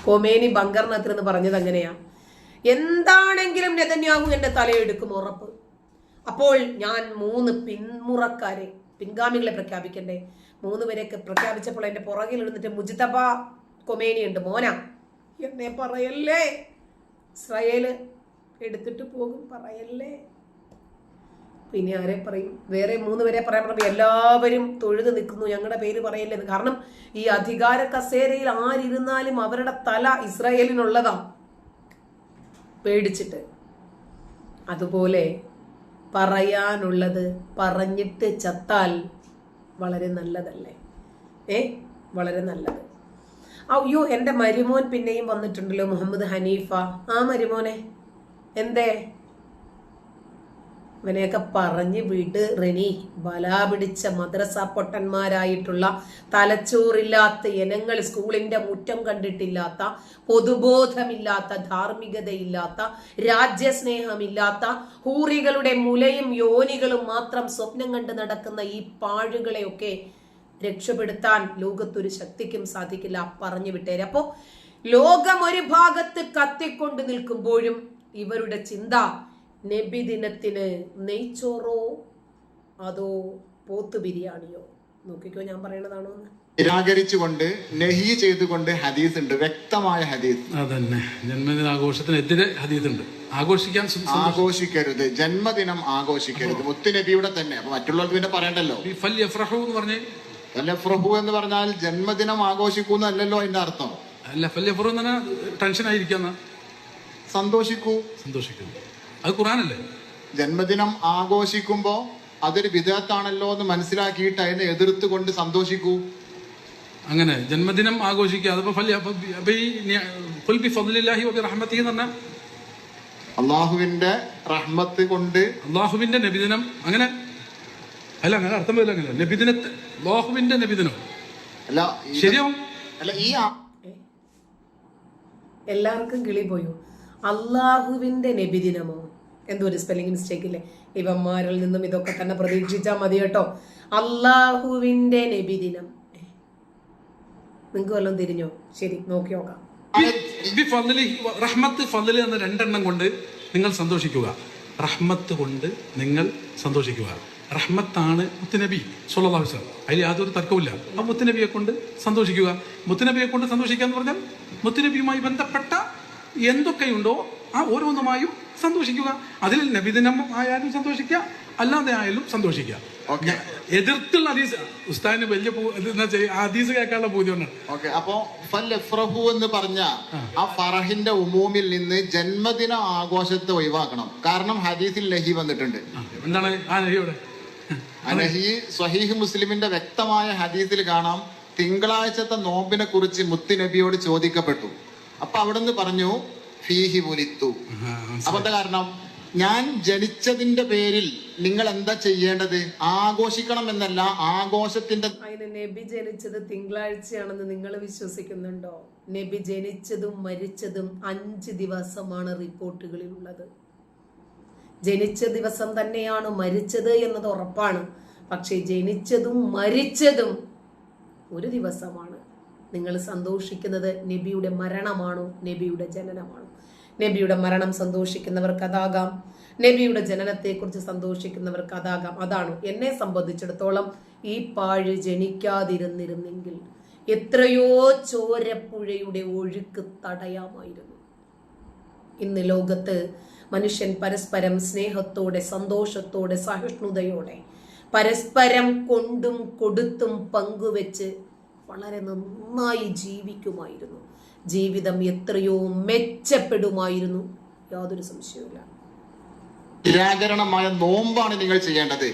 Khomeini ബങ്കറിനകത്ത് പറഞ്ഞത് അങ്ങനെയാ, എന്താണെങ്കിലും നെതന്യാഹു എന്റെ തലയെടുക്കും ഉറപ്പ്. അപ്പോൾ ഞാൻ 3 പിൻഗാമികളെ പ്രഖ്യാപിക്കണ്ടേ? 3 പേരെയൊക്കെ പ്രഖ്യാപിച്ചപ്പോൾ എന്റെ പുറകിൽ ഇരുന്നിട്ട് മുജ്തബ ഖൊമേനി ഉണ്ട്, മോന എന്നെ പറയല്ലേ, ഇസ്രായേല് എടുത്തിട്ട് പോകും പറയല്ലേ. പിന്നെ ആരെ പറയും? വേറെ 3 പേരെ പറയാൻ പറയുമ്പോൾ എല്ലാവരും തൊഴുത് നിൽക്കുന്നു, ഞങ്ങളുടെ പേര് പറയല്ലേ. കാരണം ഈ അധികാര കസേരയിൽ ആരിരുന്നാലും അവരുടെ തല ഇസ്രായേലിനുള്ളതാ, പേടിച്ചിട്ട്. അതുപോലെ പറയാനുള്ളത് പറഞ്ഞിട്ട് ചത്താൽ വളരെ നല്ലതല്ലേ? വളരെ നല്ലത്. അയ്യോ, എൻ്റെ മരുമോൻ പിന്നെയും വന്നിട്ടുണ്ടല്ലോ, മുഹമ്മദ് ഹനീഫ. ആ മരുമോനെ എന്തേ? ഇവനെയൊക്കെ പറഞ്ഞ് വിട് റെനി. ബലാ പിടിച്ച മദ്രസ പൊട്ടന്മാരായിട്ടുള്ള തലച്ചോറില്ലാത്ത ഇനങ്ങൾ, സ്കൂളിന്റെ മുറ്റം കണ്ടിട്ടില്ലാത്ത, പൊതുബോധമില്ലാത്ത, ധാർമ്മികതയില്ലാത്ത, രാജ്യസ്നേഹമില്ലാത്ത, ഹൂറികളുടെ മുലയും യോനികളും മാത്രം സ്വപ്നം കണ്ട് നടക്കുന്ന ഈ പാഴുകളെയൊക്കെ രക്ഷപ്പെടുത്താൻ ലോകത്തൊരു ശക്തിക്കും സാധിക്കില്ല. പറഞ്ഞു വിട്ടേരെ. അപ്പോ ലോകം ഒരു ഭാഗത്ത് കത്തിക്കൊണ്ട് നിൽക്കുമ്പോഴും ഇവരുടെ ചിന്ത നബിദിനത്തിന് നെയ്ച്ചോറോ അതോ പോത്ത് ബിരിയാണിയോ? നോക്കിക്കോ, ഞാൻ പറയണതാണോ എന്ന്. നിരാകരിച്ചുകൊണ്ട് നഹി ചെയ്തുകൊണ്ട് ഹദീസ് ഉണ്ട്, വ്യക്തമായ ഹദീസ്. അതന്നെ, ജന്മദിനാഘോഷത്തിനെതിരെ ഹദീസ് ഉണ്ട്. ആഘോഷിക്കരുത്, ജന്മദിനം ആഘോഷിക്കരുത്, മുത്തുനബിയുടെ തന്നെ. അപ്പൊ മറ്റുള്ളവർക്ക് പിന്നെ പറയണ്ടല്ലോ. ഫല്യഫ്രഹു എന്ന് പറഞ്ഞാൽ ജന്മദിനം ആഘോഷിക്കൂന്നല്ലോ അതിന്റെ അർത്ഥം. അല്ല, ഫല്യഫ്രഹു എന്ന് പറഞ്ഞാൽ ടെൻഷൻ ആയിരിക്കുന്ന, സന്തോഷിക്കൂ. അത് ഖുർആനല്ലേ? ജന്മദിനം ആഘോഷിക്കുമ്പോ അതൊരു ബിദഅത്താണല്ലോ എന്ന് മനസ്സിലാക്കിയിട്ട് അതിനെ എതിർത്തുകൊണ്ട് സന്തോഷിക്കൂ. അങ്ങനെ ജന്മദിനം ആഘോഷിക്കുക. അള്ളാഹുവിന്റെ റഹ്മത്ത് കൊണ്ട്, അള്ളാഹുവിന്റെ നബിദിനം. അങ്ങനെ അല്ല, അങ്ങനെ അർത്ഥം വരില്ല. അങ്ങനെ നബിദിനത്തെ അള്ളാഹുവിന്റെ നബിദിനം അല്ല, ശരിയാവും. അല്ല, ഈ എല്ലാവർക്കും കിളി പോയോ? അള്ളാഹുവിന്റെ നബിദിനമോ? എന്തോ ഒരു സ്പെല്ലിംഗ് മിസ്റ്റേക്ക് ഇല്ലേ? ഇവന്മാരിൽ നിന്നും ഇതൊക്കെ തന്നെ പ്രതീക്ഷിച്ചാൽ മതി കേട്ടോ. അള്ളാഹുവിന്റെ നബിദിനം. നിങ്ങൾക്ക് വല്ലതും തിരിഞ്ഞോ? ശരി, നോക്കി നോക്കാം. റഹ്മത്ത്, ഫദ്ല് എന്ന 2 എണ്ണം കൊണ്ട് നിങ്ങൾ സന്തോഷിക്കുക. റഹ്മത്ത് കൊണ്ട് നിങ്ങൾ സന്തോഷിക്കുക. റഹ്മത്താണ് മുത്തുനബി സ്വല്ലല്ലാഹു അലൈഹി വസല്ലം. അതിൽ യാതൊരു തർക്കവുമില്ല. ആ മുത്തുനബിയെ കൊണ്ട് സന്തോഷിക്കുക. മുത്തുനബിയെ കൊണ്ട് സന്തോഷിക്കുക എന്ന് പറഞ്ഞാൽ മുത്തുനബിയുമായി ബന്ധപ്പെട്ട എന്തൊക്കെയുണ്ടോ ആ ഓരോന്നുമായും സന്തോഷിക്കുക. അതിൽ നബിദിനം ആയാലും സന്തോഷിക്കുക, അല്ലാതെ ആയാലും സന്തോഷിക്കുക. എതിർത്തുള്ള ഹദീസ് ഉസ്താദിന് വലിയ ഹദീസ് കേൾക്കാനുള്ള ബോധ്യമാണ്. അപ്പോ ഫൽഫ്രഹു എന്ന് പറഞ്ഞ ആ ഫറഹിന്റെ ഉമൂമിൽ നിന്ന് ജന്മദിന ആഘോഷത്തെ ഒഴിവാക്കണം. കാരണം ഹദീസിൽ നഹി വന്നിട്ടുണ്ട്. എന്താണ് ആ നഹിയുടെ? നഹി സ്വഹീഹ് മുസ്ലിമിന്റെ വ്യക്തമായ ഹദീസിൽ കാണാം. തിങ്കളാഴ്ചത്തെ നോമ്പിനെ കുറിച്ച് മുത്തുനബിയോട് ചോദിക്കപ്പെട്ടു. അപ്പൊ അവിടുന്ന് പറഞ്ഞു ഫീഹി വുലിത്തു. അപ്പൊ എന്താ കാരണം? ഞാൻ ജനിച്ചതിന്റെ പേരിൽ നിങ്ങൾ എന്താ ചെയ്യേണ്ടത്? ആഘോഷിക്കണം എന്നല്ല, ആഘോഷത്തിന്റെ. അതിന് നബി ജനിച്ചത് തിങ്കളാഴ്ചയാണെന്ന് നിങ്ങൾ വിശ്വസിക്കുന്നുണ്ടോ? നബി ജനിച്ചതും മരിച്ചതും 5 ദിവസമാണ് റിപ്പോർട്ടുകളിൽ ഉള്ളത്. ജനിച്ച ദിവസം തന്നെയാണ് മരിച്ചത് എന്നത് ഉറപ്പാണ്. പക്ഷെ ജനിച്ചതും മരിച്ചതും ഒരു ദിവസമാണ്. നിങ്ങൾ സന്തോഷിക്കുന്നത് നബിയുടെ മരണമാണോ നബിയുടെ ജനനമാണോ? നബിയുടെ മരണം സന്തോഷിക്കുന്നവർക്ക് അതാകാം, നബിയുടെ ജനനത്തെക്കുറിച്ച് സന്തോഷിക്കുന്നവർക്ക് അതാകാം. അതാണ് എന്നെ സംബന്ധിച്ചിടത്തോളം. ഈ പാഴ് ജനിക്കാതിരുന്നിരുന്നെങ്കിൽ എത്രയോ ചോരപ്പുഴയുടെ ഒഴുക്ക് തടയാമായിരുന്നു. ഇന്ന് ലോകത്ത് മനുഷ്യൻ പരസ്പരം സ്നേഹത്തോടെ, സന്തോഷത്തോടെ, സഹിഷ്ണുതയോടെ പരസ്പരം കൊണ്ടും കൊടുത്തും പങ്കുവെച്ച് വളരെ നന്നായി ജീവിക്കുമായിരുന്നു. ജീവിതം എത്രയോ മെച്ചപ്പെടുമായിരുന്നു, യാതൊരു സംശയവുമില്ല. നിരാകരണമായ നോമ്പാണ് നിങ്ങൾ ചെയ്യേണ്ടത്.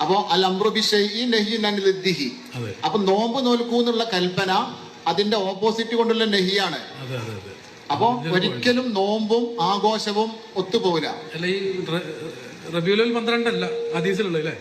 അപ്പോ അപ്പൊ നോമ്പ് നോൽക്കൂ എന്നുള്ള കൽപ്പന അതിന്റെ ഓപ്പോസിറ്റ് കൊണ്ടുള്ള നഹിയാണ്. അപ്പോ ഒരിക്കലും നോമ്പും ആഘോഷവും ഒത്തുപോകില്ല. റബീഉൽ 12 അല്ല ഹദീസിലുള്ളത്.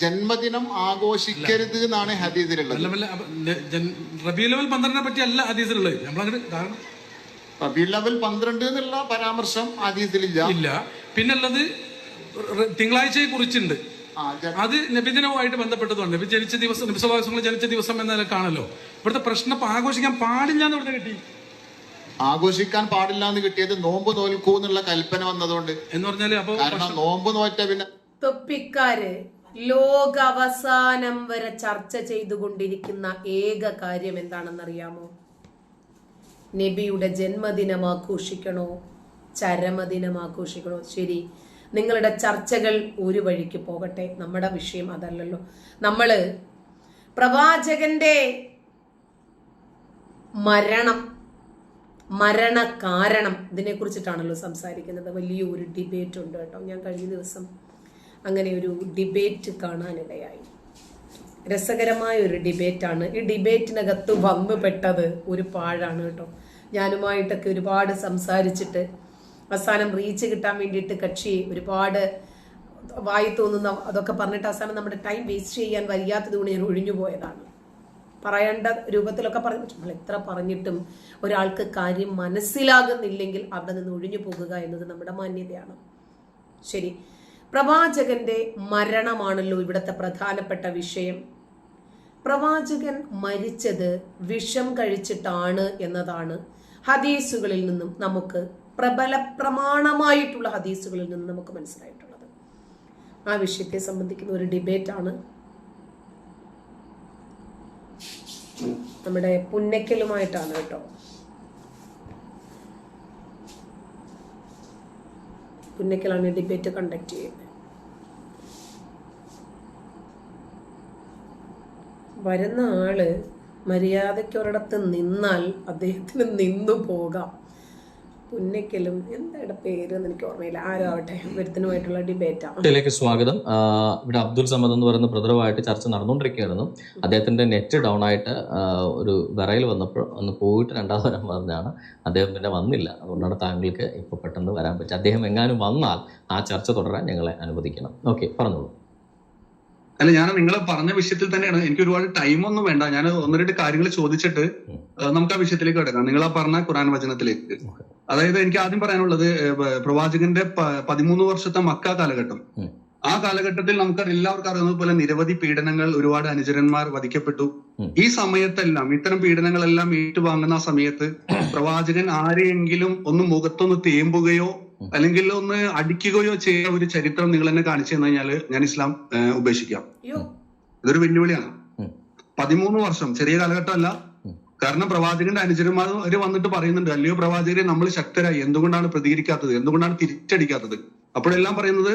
ജന്മദിനം ആഘോഷിക്കരുത് എന്നാണ് ഹദീസിലുള്ളത്. റബീഉൽ 12 പറ്റി അല്ല ഹദീസിലുള്ളത്. റബീഉൽ 12 എന്നുള്ള പരാമർശം ഹദീസിലില്ല. പിന്നുള്ളത് തിങ്കളാഴ്ചയെ കുറിച്ചുണ്ട്. അത് നബിദിനവുമായിട്ട് ബന്ധപ്പെട്ടതുകൊണ്ട് നബി ജനിച്ച ദിവസം, നബി സല്ലല്ലാഹു അലൈഹി വസല്ലം ജനിച്ച ദിവസം എന്ന നിലക്കാണല്ലോ. ഇവിടുത്തെ പ്രശ്നം ഇപ്പൊ ആഘോഷിക്കാൻ പാടില്ല എന്ന് ഇവിടുത്തെ കിട്ടി. ആഘോഷിക്കാൻ പാടില്ല എന്ന് കിട്ടിയത് നോമ്പ് നോൽക്കൂ എന്നുള്ള കൽപ്പന വന്നതുകൊണ്ട് എന്ന് പറഞ്ഞാല് അപ്പൊ കാരണം നോമ്പ് നോറ്റ പിന്നെ തൊപ്പിക്കാര് ലോക അവസാനം വരെ ചർച്ച ചെയ്തുകൊണ്ടിരിക്കുന്ന ഏക കാര്യം എന്താണെന്നറിയാമോ? നബിയുടെ ജന്മദിനം ആഘോഷിക്കണോ, ചരമദിനം ആഘോഷിക്കണോ? ശരി, നിങ്ങളുടെ ചർച്ചകൾ ഒരു വഴിക്ക് പോകട്ടെ, നമ്മുടെ വിഷയം അതല്ലല്ലോ. നമ്മള് പ്രവാചകന്റെ മരണ കാരണം ഇതിനെ കുറിച്ചിട്ടാണല്ലോ സംസാരിക്കുന്നത്. വലിയൊരു ഡിബേറ്റ് ഉണ്ട് കേട്ടോ. ഞാൻ കഴിഞ്ഞ ദിവസം അങ്ങനെ ഒരു ഡിബേറ്റ് കാണാനിടയായി. രസകരമായ ഒരു ഡിബേറ്റാണ്. ഈ ഡിബേറ്റിനകത്ത് വന്നു പെട്ടത് ഒരു പാഴാണ് കേട്ടോ. ഞാനുമായിട്ടൊക്കെ ഒരുപാട് സംസാരിച്ചിട്ട് അവസാനം റീച്ച് കിട്ടാൻ വേണ്ടിയിട്ട് കക്ഷി ഒരുപാട് വായി തോന്നുന്ന അതൊക്കെ പറഞ്ഞിട്ട് അവസാനം നമ്മുടെ ടൈം വേസ്റ്റ് ചെയ്യാൻ വയ്യാത്തത് കൊണ്ട് ഞാൻ ഒഴിഞ്ഞു പോയതാണ്. പറയേണ്ട രൂപത്തിലൊക്കെ പറഞ്ഞു. നമ്മൾ എത്ര പറഞ്ഞിട്ടും ഒരാൾക്ക് കാര്യം മനസ്സിലാകുന്നില്ലെങ്കിൽ അവിടെ നിന്ന് ഒഴിഞ്ഞു പോകുക എന്നത് നമ്മുടെ മാന്യതയാണ്. ശരി, പ്രവാചകന്റെ മരണമാണല്ലോ ഇവിടുത്തെ പ്രധാനപ്പെട്ട വിഷയം. പ്രവാചകൻ മരിച്ചത് വിഷം കഴിച്ചിട്ടാണ് എന്നതാണ് ഹദീസുകളിൽ നിന്നും നമുക്ക് പ്രബല പ്രമാണമായിട്ടുള്ള ഹദീസുകളിൽ നിന്നും നമുക്ക് മനസ്സിലായിട്ടുള്ളത്. ആ വിഷയത്തെ സംബന്ധിക്കുന്ന ഒരു ഡിബേറ്റാണ്. നമ്മുടെ പുന്നക്കലുമായിട്ടാണ് കേട്ടോ. പുന്നക്കലാണ് ഡിബേറ്റ് കണ്ടക്ട് ചെയ്യുന്നത്. വരുന്ന ആള് മര്യാദയ്ക്ക് ഒരിടത്ത് നിന്നാൽ അദ്ദേഹത്തിന് നിന്നു പോകാം. പുന്നക്കലും എന്താണ് പേര് എന്ന് എനിക്ക് ഓർമ്മയില്ല, ആരോ ആവട്ടെ, വരുത്തനുമായിട്ടുള്ള ഡിബേറ്റാണ്. സ്വാഗതം. ഇവിടെ അബ്ദുൽ സമദ് എന്ന് പറയുന്ന ബ്രദറുമായിട്ട് ചർച്ച നടന്നുകൊണ്ടിരിക്കുകയായിരുന്നു. അദ്ദേഹത്തിന്റെ നെറ്റ് ഡൗൺ ആയിട്ട് ഒരു വിറയിൽ വന്നപ്പോൾ ഒന്ന് പോയിട്ട് രണ്ടാമത് വരാൻ പറഞ്ഞാണ്. അദ്ദേഹം പിന്നെ വന്നില്ല. അതുകൊണ്ടാണ് താങ്കൾക്ക് ഇപ്പോൾ പെട്ടെന്ന് വരാൻ പറ്റുക. അദ്ദേഹം എങ്ങാനും വന്നാൽ ആ ചർച്ച തുടരാൻ ഞങ്ങളെ അനുവദിക്കണം. ഓക്കെ, പറഞ്ഞോളൂ. അല്ല, ഞാൻ നിങ്ങൾ പറഞ്ഞ വിഷയത്തിൽ തന്നെയാണ്. എനിക്ക് ഒരുപാട് ടൈമൊന്നും വേണ്ട. ഞാൻ ഒന്ന് രണ്ട് കാര്യങ്ങൾ ചോദിച്ചിട്ട് നമുക്ക് ആ വിഷയത്തിലേക്ക് കിടക്കാം. നിങ്ങൾ ആ പറഞ്ഞ ഖുർആൻ വചനത്തിലേക്ക്. അതായത് എനിക്ക് ആദ്യം പറയാനുള്ളത്, പ്രവാചകന്റെ 13 വർഷത്തെ മക്ക കാലഘട്ടം, ആ കാലഘട്ടത്തിൽ നമുക്ക് എല്ലാവർക്കും അറിയുന്നത് പോലെ നിരവധി പീഡനങ്ങൾ, ഒരുപാട് അനുചരന്മാർ വധിക്കപ്പെട്ടു. ഈ സമയത്തെല്ലാം ഇത്തരം പീഡനങ്ങളെല്ലാം ഏറ്റുവാങ്ങുന്ന ആ സമയത്ത് പ്രവാചകൻ ആരെയെങ്കിലും ഒന്ന് മുഖത്തൊന്ന് തേമ്പുകയോ അല്ലെങ്കിൽ ഒന്ന് അടിക്കുകയോ ചെയ്യുന്ന ഒരു ചരിത്രം നിങ്ങൾ എന്നെ കാണിച്ചു തന്നു കഴിഞ്ഞാൽ ഞാൻ ഇസ്ലാം ഉപേക്ഷിക്കാം. ഇതൊരു വെല്ലുവിളിയാണ്. 13 വർഷം ചെറിയ കാലഘട്ടമല്ല. കാരണം പ്രവാചകന്റെ അനുചരന്മാർ വന്നിട്ട് പറയുന്നുണ്ട്, അല്ലയോ പ്രവാചകരെ, നമ്മൾ ശക്തരായി, എന്തുകൊണ്ടാണ് പ്രതികരിക്കാത്തത്, എന്തുകൊണ്ടാണ് തിരിച്ചടിക്കാത്തത്? അപ്പോഴെല്ലാം പറയുന്നത്,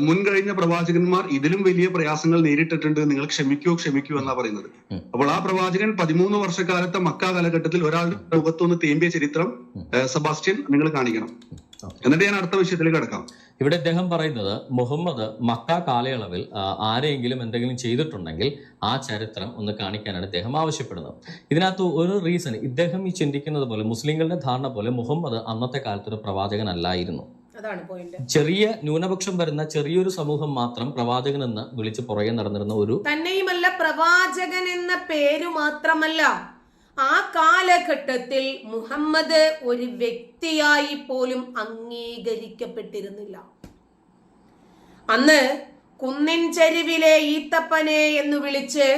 മുൻകഴിഞ്ഞ പ്രവാചകന്മാർ ഇതിലും വലിയ പ്രയാസങ്ങൾ നേരിട്ടിട്ടുണ്ട്, നിങ്ങൾ ക്ഷമിക്കൂ എന്നാ പറയുന്നത്. അപ്പോൾ ആ പ്രവാചകൻ 13 വർഷക്കാലത്തെ മക്ക കാലഘട്ടത്തിൽ ഒരാളുടെ മുഖത്തൊന്ന് തേമ്പിയ ചരിത്രം സെബാസ്റ്റ്യൻ നിങ്ങൾ കാണിക്കണം. എന്നിട്ട് ഞാൻ അടുത്ത വിഷയത്തിലേക്ക് കിടക്കാം. ഇവിടെ അദ്ദേഹം പറയുന്നത്, മുഹമ്മദ് മക്ക കാലയളവിൽ ആരെങ്കിലും എന്തെങ്കിലും ചെയ്തിട്ടുണ്ടെങ്കിൽ ആ ചരിത്രം ഒന്ന് കാണിക്കാനാണ് ഇദ്ദേഹം ആവശ്യപ്പെടുന്നത്. ഇതിനകത്ത് ഒരു റീസൺ, ഇദ്ദേഹം ഈ ചിന്തിക്കുന്നത് പോലെ, മുസ്ലിങ്ങളുടെ ധാരണ പോലെ മുഹമ്മദ് അന്നത്തെ കാലത്തൊരു പ്രവാചകനല്ലായിരുന്നു. ചെറിയ ന്യൂനപക്ഷം വരുന്ന ചെറിയൊരു സമൂഹം മാത്രം പ്രവാചകൻ എന്ന് വിളിച്ച് പുറകെ നടന്നിരുന്ന ഒരു, തന്നെയുമല്ല പ്രവാചകൻ എന്ന പേര് മാത്രമല്ല, ആ കാലഘട്ടത്തിൽ മുഹമ്മദ് ഒരു വ്യക്തിയായി പോലും അംഗീകരിക്കപ്പെട്ടിരുന്നില്ല. അന്ന് കുന്നിൻ ചെരുവിലെ ഈത്തപ്പനെ എന്ന് വിളിച്ച്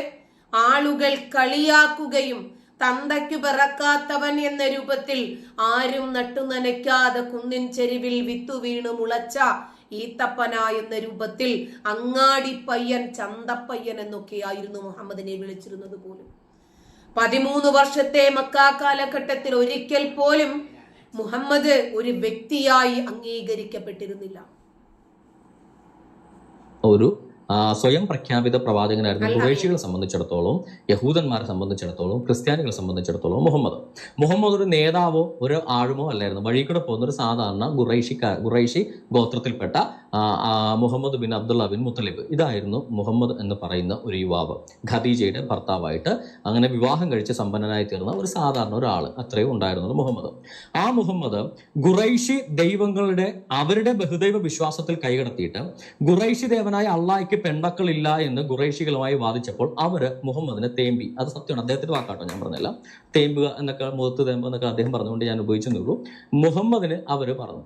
ആളുകൾ കളിയാക്കുകയും തന്തയ്ക്കു പിറക്കാത്തവൻ എന്ന രൂപത്തിൽ ആരും നട്ടുനനയ്ക്കാതെ കുന്നിൻ ചെരുവിൽ വിത്തു വീണ് മുളച്ച ഈത്തപ്പന എന്ന രൂപത്തിൽ അങ്ങാടി പയ്യൻ, ചന്തപ്പയ്യൻ എന്നൊക്കെയായിരുന്നു മുഹമ്മദിനെ വിളിച്ചിരുന്നത് പോലും. 13 വർഷത്തെ മക്ക കാലഘട്ടത്തിൽ ഒരിക്കൽ പോലും മുഹമ്മദ് ഒരു വ്യക്തിയായി അംഗീകരിക്കപ്പെട്ടിരുന്നില്ല. ഒരു സ്വയം പ്രഖ്യാപിത പ്രവാചകനായിരുന്നു ഖുറൈശികളെ സംബന്ധിച്ചിടത്തോളം, യഹൂദന്മാരെ സംബന്ധിച്ചിടത്തോളം, ക്രിസ്ത്യാനികളെ സംബന്ധിച്ചിടത്തോളം മുഹമ്മദ് ഒരു നേതാവോ ഒരു ആഴുമോ അല്ലായിരുന്നു. വഴി കൂടെ പോകുന്ന ഒരു സാധാരണ ഖുറൈശി ഗോത്രത്തിൽപ്പെട്ട മുഹമ്മദ് ബിൻ അബ്ദുള്ള ബിൻ മുത്തലിബ്, ഇതായിരുന്നു മുഹമ്മദ് എന്ന് പറയുന്ന ഒരു യുവാവ്. ഖദീജയുടെ ഭർത്താവായിട്ട് അങ്ങനെ വിവാഹം കഴിച്ച് സമ്പന്നനായി തീർന്ന ഒരു സാധാരണ ഒരാൾ, അത്രയും ഉണ്ടായിരുന്നത് മുഹമ്മദ്. ആ മുഹമ്മദ് ഖുറൈശി ദൈവങ്ങളുടെ അവരുടെ ബഹുദൈവ വിശ്വാസത്തിൽ കൈകടത്തിയിട്ട് ഖുറൈശി ദേവനായ അള്ളാഹ്ക്ക് പെൺമക്കളില്ല എന്ന് ഖുറൈശികളുമായി വാദിച്ചപ്പോൾ അവര് മുഹമ്മദിനെ തേമ്പി. അത് സത്യമാണ്, അദ്ദേഹത്തിന്റെ വാക്കാട്ടോ, ഞാൻ പറഞ്ഞില്ല. തേമ്പുക എന്നൊക്കെ, മുഖത്ത് തേമ്പുക എന്നൊക്കെ അദ്ദേഹം പറഞ്ഞുകൊണ്ട് ഞാൻ ഉപയോഗിച്ചെന്നുള്ളൂ. മുഹമ്മദിന് അവര് പറഞ്ഞു.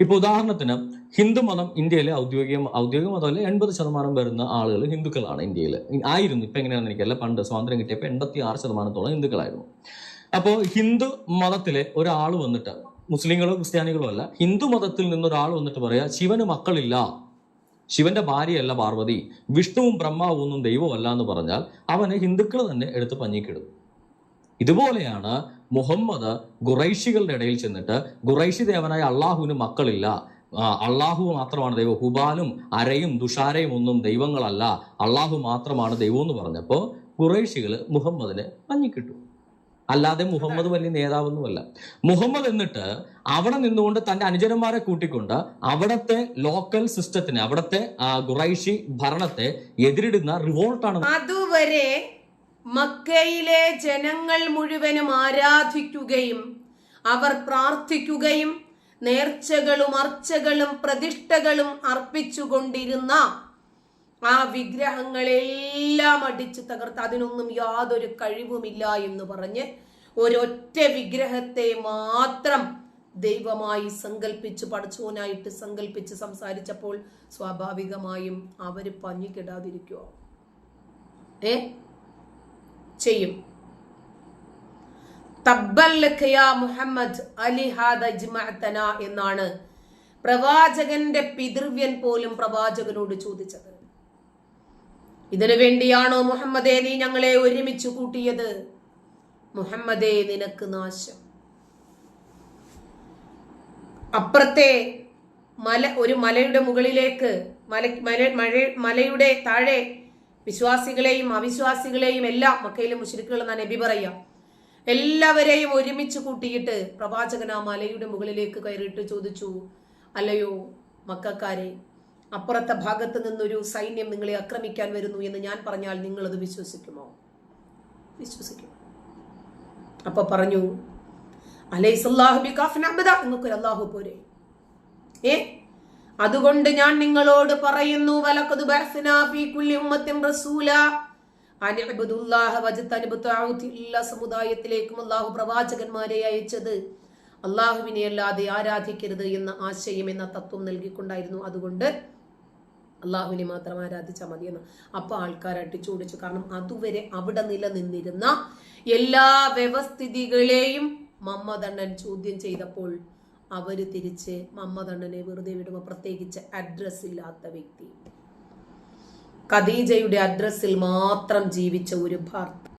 ഇപ്പൊ ഉദാഹരണത്തിന് ഹിന്ദുമതം ഇന്ത്യയിലെ ഔദ്യോഗിക മതമല്ല 80% വരുന്ന ആളുകൾ ഹിന്ദുക്കളാണ് ഇന്ത്യയിൽ ആയിരുന്നു. ഇപ്പൊ എങ്ങനെയാണെന്ന് എനിക്കല്ല, പണ്ട് സ്വാതന്ത്ര്യം കിട്ടിയപ്പോൾ 86% ഹിന്ദുക്കളായിരുന്നു. അപ്പോൾ ഹിന്ദു മതത്തിലെ ഒരാൾ വന്നിട്ട്, മുസ്ലിങ്ങളോ ക്രിസ്ത്യാനികളോ അല്ല, ഹിന്ദു മതത്തിൽ നിന്നൊരാൾ വന്നിട്ട് പറയാ ശിവന് മക്കളില്ല, ശിവന്റെ ഭാര്യയല്ല പാർവതി, വിഷ്ണുവും ബ്രഹ്മാവും ഒന്നും ദൈവമല്ല എന്ന് പറഞ്ഞാൽ അവനെ ഹിന്ദുക്കൾ തന്നെ എടുത്ത് പഞ്ഞിക്കിടും. ഇതുപോലെയാണ് മുഹമ്മദ് ഖുറൈശികളുടെ ഇടയിൽ ചെന്നിട്ട് ഖുറൈശി ദേവനായ അള്ളാഹുവിന് മക്കളില്ല, അള്ളാഹു മാത്രമാണ് ദൈവം, ഹുബാലും അരയും തുഷാരയും ഒന്നും ദൈവങ്ങളല്ല, അള്ളാഹു മാത്രമാണ് ദൈവം എന്ന് പറഞ്ഞപ്പോൾ ഖുറൈശികള് മുഹമ്മദിനെ പഞ്ഞിക്കിട്ടു. അല്ലാതെ മുഹമ്മദ് വലിയ നേതാവൊന്നുമല്ല. മുഹമ്മദ് എന്നിട്ട് അവിടെ നിന്നുകൊണ്ട് തന്റെ അനുചരന്മാരെ കൂട്ടിക്കൊണ്ട് അവിടത്തെ ലോക്കൽ സിസ്റ്റത്തിന്, അവിടത്തെ ഖുറൈശി ഭരണത്തെ എതിരിടുന്ന റിവോൾട്ടാണ്. അതുവരെ മക്കയിലെ ജനങ്ങൾ മുഴുവനും ആരാധിക്കുകയും അവർ പ്രാർത്ഥിക്കുകയും നേർച്ചകളും അർച്ചകളും പ്രതിഷ്ഠകളും അർപ്പിച്ചുകൊണ്ടിരുന്ന ആ വിഗ്രഹങ്ങളെല്ലാം അടിച്ചു തകർത്ത് അതിനൊന്നും യാതൊരു കഴിവുമില്ല എന്ന് പറഞ്ഞ് ഒരൊറ്റ വിഗ്രഹത്തെ മാത്രം ദൈവമായി സങ്കല്പിച്ച് പടച്ചോനായിട്ട് സങ്കല്പിച്ച് സംസാരിച്ചപ്പോൾ സ്വാഭാവികമായും അവര് പഞ്ഞിക്കിടാതിരിക്കുവോ? ചെയ്യും. മുഹമ്മദ് അലി ഹാദ ജ്മഅതന എന്നാണ് പ്രവാചകന്റെ പിതൃവ്യൻ പോലും പ്രവാചകനോട് ചോദിച്ചത്. ഇതിനു വേണ്ടിയാണോ മുഹമ്മദേ നീ ഞങ്ങളെ ഒരുമിച്ച് കൂട്ടിയത്? മുഹമ്മദേ നിനക്ക് നാശം. അപ്പുറത്തെ ഒരു മലയുടെ മുകളിലേക്ക് മലയുടെ താഴെ വിശ്വാസികളെയും അവിശ്വാസികളെയും എല്ലാം, മക്കയിലെ മുശ്രിക്കുകൾ എന്നാണ് നബി പറയാ, എല്ലാവരെയും ഒരുമിച്ച് കൂട്ടിയിട്ട് പ്രവാചകൻ ആ മലയുടെ മുകളിലേക്ക് കയറിയിട്ട് ചോദിച്ചു, അല്ലയോ മക്കക്കാരെ, അപ്പുറത്തെ ഭാഗത്ത് നിന്നൊരു സൈന്യം നിങ്ങളെ ആക്രമിക്കാൻ വരുന്നു എന്ന് ഞാൻ പറഞ്ഞാൽ നിങ്ങളത് വിശ്വസിക്കുമോ? വിശ്വസിക്കും. അപ്പൊ പറഞ്ഞു, അലൈസല്ലാഹു ബികാഫിൻ അബ്ദ, നിങ്ങൾക്കൊരു അല്ലാഹു പോരെ? അതുകൊണ്ട് ഞാൻ നിങ്ങളോട് പറയുന്നു, വലഖദ് ബഅസ്നാ ഫീ കുല്ലി ഉമ്മത്തിൻ റസൂലാ അൻ ഇബ്ദുല്ലാഹ വജ്തനിബു തഅൂതി. എല്ലാ സമുദായത്തിലേക്കും അല്ലാഹു പ്രവാചകന്മാരെ അയച്ചത് അല്ലാഹുവിനെ അല്ലാതെ ആരാധിക്കരുത് എന്ന ആശയം, എന്ന തത്വം നൽകിക്കൊണ്ടായിരുന്നു. അതുകൊണ്ട് അല്ലാഹുവിനെ മാത്രം ആരാധിച്ചാൽ മതിയെന്ന്. അപ്പൊ ആൾക്കാർ അടിച്ചോടിച്ചു. കാരണം അതുവരെ അവിടെ നിലനിന്നിരുന്ന എല്ലാ വ്യവസ്ഥിതികളെയും മമ്മദണ്ണൻ ചോദ്യം ചെയ്തപ്പോൾ അവര് തിരിച്ച് മമ്മദണ്ണനെ വെറുതെ വിടുമ്പോൾ, പ്രത്യേകിച്ച് അഡ്രസ് ഇല്ലാത്ത വ്യക്തി, ഖദീജയുടെ അഡ്രസ്സിൽ മാത്രം ജീവിച്ച ഒരു ഭർത്താവ്.